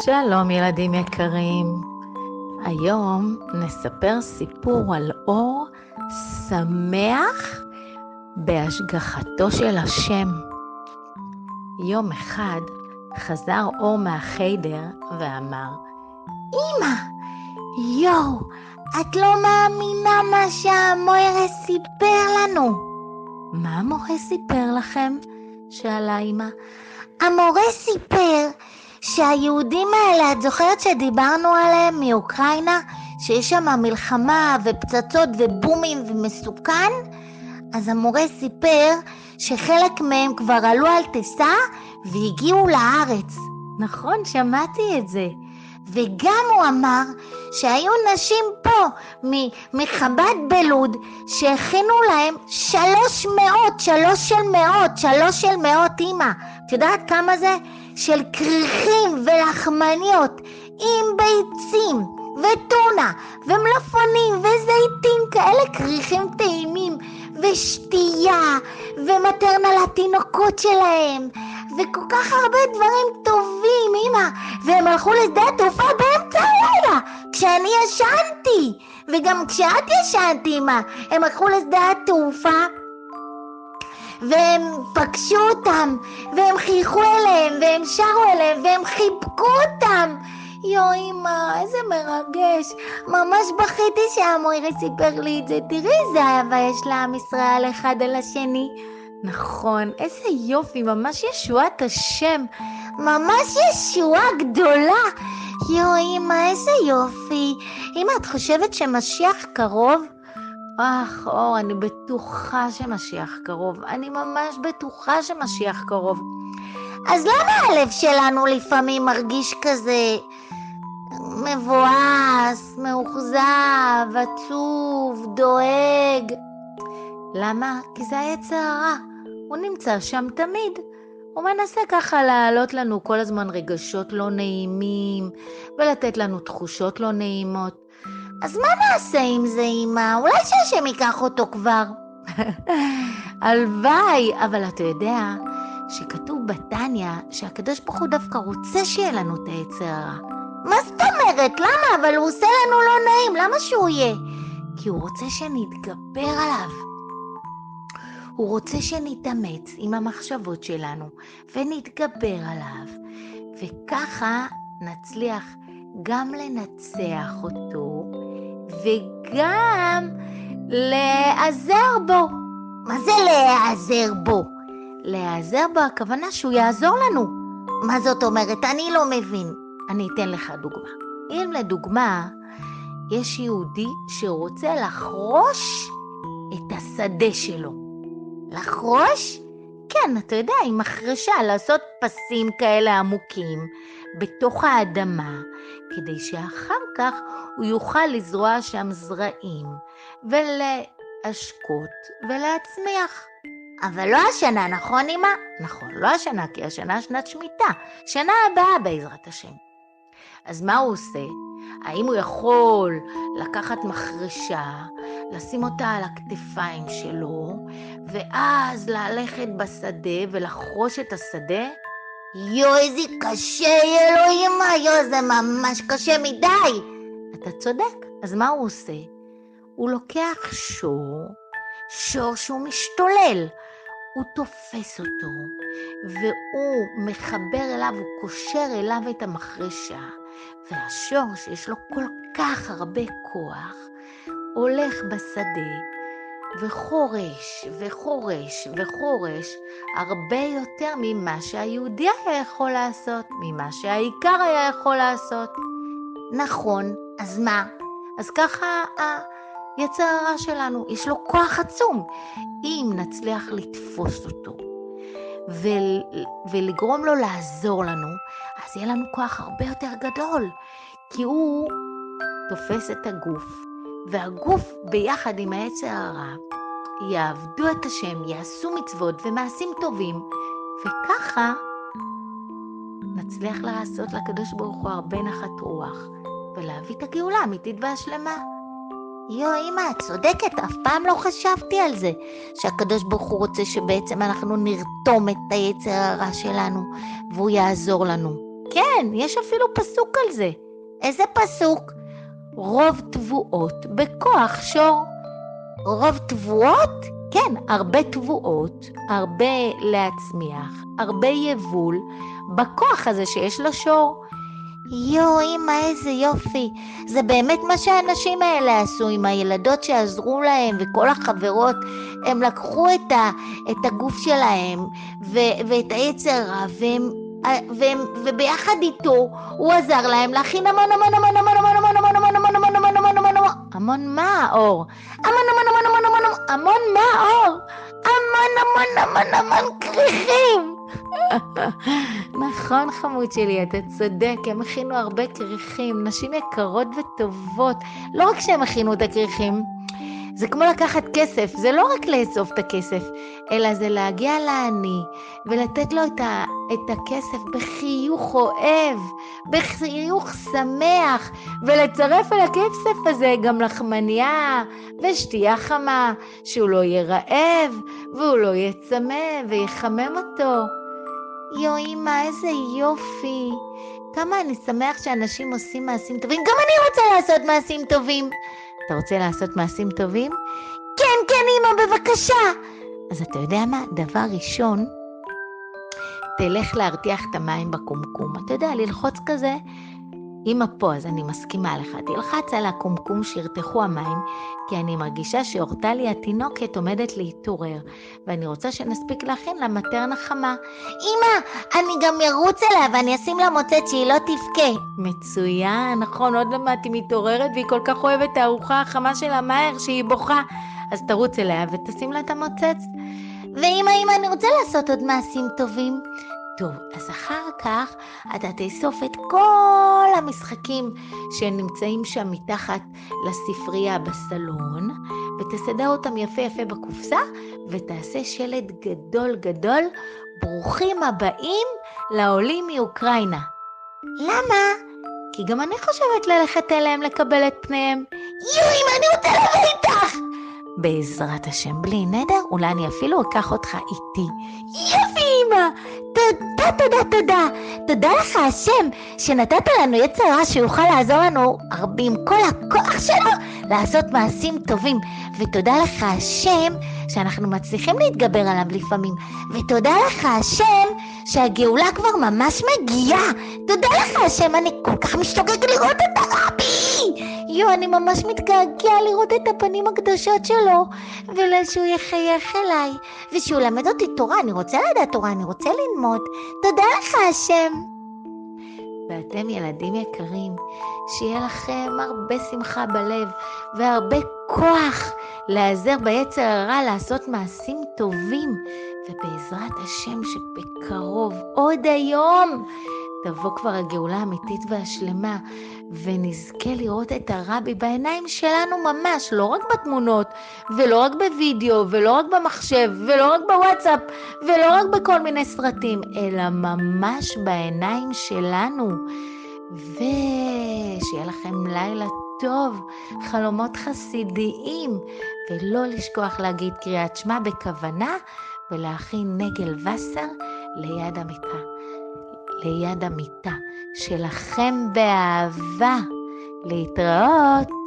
שלום ילדים יקרים, היום נספר סיפור על אור שמח בהשגחתו של השם. יום אחד חזר אור מהחיידר ואמר, אמא, יואו, את לא מאמינה מה שהמורה סיפר לנו. מה המורה סיפר לכם? שאלה אמא. המורה סיפר שהיהודים האלה, את זוכרת שדיברנו עליהם מאוקראינה, שיש שם מלחמה ופצצות ובומים ומסוכן? אז המורה סיפר שחלק מהם כבר עלו על טיסה והגיעו לארץ. נכון, שמעתי את זה. וגם הוא אמר שהיו נשים פה מחב"ד בלוד שהכינו להם 300 אמא. את יודעת כמה זה? של כריכים ולחמניות עם ביצים וטונה ומלפונים וזיתים, כאלה כריכים טעימים, ושתייה ומטרנה לתינוקות שלהם וכל כך הרבה דברים טובים, אמא. והם הלכו לשדה התעופה באמצע הלילה כשאני ישנתי, וגם כשאת ישנת, אמא. הם הלכו לשדה התעופה והם פגשו אותם והם חייכו אליהם והם שרו אליהם והם חיבקו אותם. יו אמא, איזה מרגש. ממש בכיתי שהמורה סיפר לי את זה. תראי איזה אהבה יש לעם ישראל אחד על השני. נכון, איזה יופי, ממש ישועת השם, ממש ישועה גדולה. יו אמא, איזה יופי. אמא, את חושבת שמשיח קרוב? אור, אני בטוחה שמשיח קרוב. אני ממש בטוחה שמשיח קרוב. אז למה הלב שלנו לפעמים מרגיש כזה מבואס, מאוכזב, עצוב, דואג? למה? כי זה היצר הרע. הוא נמצא שם תמיד. הוא מנסה ככה להעלות לנו כל הזמן רגשות לא נעימים, ולתת לנו תחושות לא נעימות. אז מה נעשה עם זה, אמא? אולי שהשם ייקח אותו כבר. הלוואי, אבל אתה יודע שכתוב בתניא שהקדוש ברוך הוא דווקא רוצה שיהיה לנו את היצר הרע. מה זאת אומרת? למה? אבל הוא עושה לנו לא נעים, למה שהוא יהיה? כי הוא רוצה שנתגבר עליו. הוא רוצה שנתאמץ עם המחשבות שלנו ונתגבר עליו, וככה נצליח גם לנצח אותו וגם להיעזר בו. מה זה להיעזר בו? להיעזר בו הכוונה שהוא יעזור לנו. מה זאת אומרת? אני לא מבין. אני אתן לך דוגמה. אם לדוגמה יש יהודי שרוצה לחרוש את השדה שלו. לחרוש? כן, אתה יודע, עם מחרשה, לעשות פסים כאלה עמוקים בתוך האדמה, כדי שאחר כך הוא יוכל לזרוע שם זרעים ולהשקות ולהצמיח. אבל לא השנה, נכון אמא? נכון, לא השנה, כי השנה שנת שמיטה, שנה הבאה בעזרת השם. אז מה הוא עושה? האם הוא יכול לקחת מחרשה, לשים אותה על הכתפיים שלו, ואז ללכת בשדה ולחרוש את השדה? יו, איזה קשה, אלוהימה, יו, זה ממש קשה מדי. אתה צודק. אז מה הוא עושה? הוא לוקח שור שהוא משתולל. הוא תופס אותו, והוא מחבר אליו, הוא קושר אליו את המחרשה, והשור שיש לו כל כך הרבה כוח, הולך בשדה, וחורש וחורש וחורש, הרבה יותר ממה שהיהודי היה יכול לעשות, ממה שהעיקר היה יכול לעשות. נכון, אז מה? אז ככה היצר הרע שלנו, יש לו כוח עצום. אם נצליח לתפוס אותו ולגרום לו לעזור לנו, אז יהיה לנו כוח הרבה יותר גדול, כי הוא תופס את הגוף, והגוף ביחד עם היצר הרע יעבדו את השם, יעשו מצוות ומעשים טובים, וככה נצליח לעשות לקדוש ברוך הוא הרבה נחת רוח, ולהביא את הגאולה האמיתית והשלמה. יו, אמא, את צודקת, אף פעם לא חשבתי על זה, שהקדוש ברוך הוא רוצה שבעצם אנחנו נרתום את היצר הרע שלנו, והוא יעזור לנו. כן, יש אפילו פסוק על זה. איזה פסוק? רוב תבואות בכוח שור. רוב תבואות? כן, הרבה תבואות, הרבה להצמיח, הרבה יבול, בכוח הזה שיש לו שור. אמא, איזה יופי. זה באמת מה שהאנשים האלה עשו עם הילדות שעזרו להם וכל החברות. הם לקחו את הגוף שלהם ואת היצר רע, וביחד איתו הוא עזר להם להכין המון המון המון המון המון המון המון המון המון המון המון המון המון המון המון מה אור? המון המון המון המון המון המון מה אור? המון המון המון המון כריכים. נכון חמוד שלי, אתה צודק, הם הכינו הרבה כריכים, נשים יקרות וטובות. לא רק שהם הכינו את הכריכים, זה כמו לקחת כסף, זה לא רק לאסוף את הכסף, אלא זה להגיע לעני ולתת לו את הכסף בחיוך אוהב, בחיוך שמח, ולצרף על הכסף הזה גם לחמניה ושתייה חמה, שהוא לא יהיה רעב והוא לא יצמא ויחמם אותו. אמא, איזה יופי. כמה אני שמח שאנשים עושים מעשים טובים. גם אני רוצה לעשות מעשים טובים. אתה רוצה לעשות מעשים טובים? כן, כן, אמא, בבקשה. אז אתה יודע מה? דבר ראשון, תלך להרתיח את המים בקומקום. אתה יודע, ללחוץ כזה. אמא פה, אז אני מסכימה לך. תלחץ על הקומקום שירתחו המים, כי אני מרגישה שאורתה לי התינוקת עומדת להתעורר, ואני רוצה שנספיק להכין לה מטרנה חמה. אמא, אני גם ירוץ אליה ואני אשים לה מוצץ שהיא לא תבכה. מצוין, נכון, עוד למעט היא מתעוררת והיא כל כך אוהבת את הארוחה החמה שלה מהר שהיא בוכה. אז תרוץ אליה ותשים לה את המוצץ. ואמא, אני רוצה לעשות עוד מעשים טובים. טוב, אז אחר כך אתה תאסוף את כל המשחקים שנמצאים שם מתחת לספרייה בסלון, ותסדר אותם יפה יפה בקופסה, ותעשה שלט גדול גדול, ברוכים הבאים לעולים מאוקראינה. למה? כי גם אני חושבת ללכת אליהם לקבל את פניהם. אמא, אני רוצה לבוא איתך! בעזרת השם, בלי נדר, אולי אני אפילו אקח אותך איתי. יופי אמא, תודה, תודה, תודה. תודה לך השם שנתת לנו יצר רע שיוכל לעזור לנו עם כל הכוח שלו לעשות מעשים טובים. ותודה לך השם שאנחנו מצליחים להתגבר עליו לפעמים. ותודה לך השם שהגאולה כבר ממש מגיעה. תודה לך השם, אני כל כך משתוקק לראות את הרבי. אני ממש מתגעגע לראות את הפנים הקדושות שלו, ושהוא יחייך אליי, ושהוא למד אותי תורה. אני רוצה לדעת תורה, אני רוצה ללמוד. תודה לך השם. ואתם ילדים יקרים, שיהיה לכם הרבה שמחה בלב, והרבה כוח לעזר ביצר הרע לעשות מעשים טובים, ובעזרת השם שבקרוב, עוד היום, תבוא כבר הגאולה האמיתית והשלמה, ונזכה לראות את הרבי בעיניים שלנו ממש, לא רק בתמונות, ולא רק בווידאו, ולא רק במחשב, ולא רק בוואטסאפ, ולא רק בכל מיני סרטים, אלא ממש בעיניים שלנו. ושיהיה לכם לילה טוב, חלומות חסידיים, ולא לשכוח להגיד קריאת שמע בכוונה, ולהכין נגל וסר ליד המיטה שלכם באהבה. להתראות.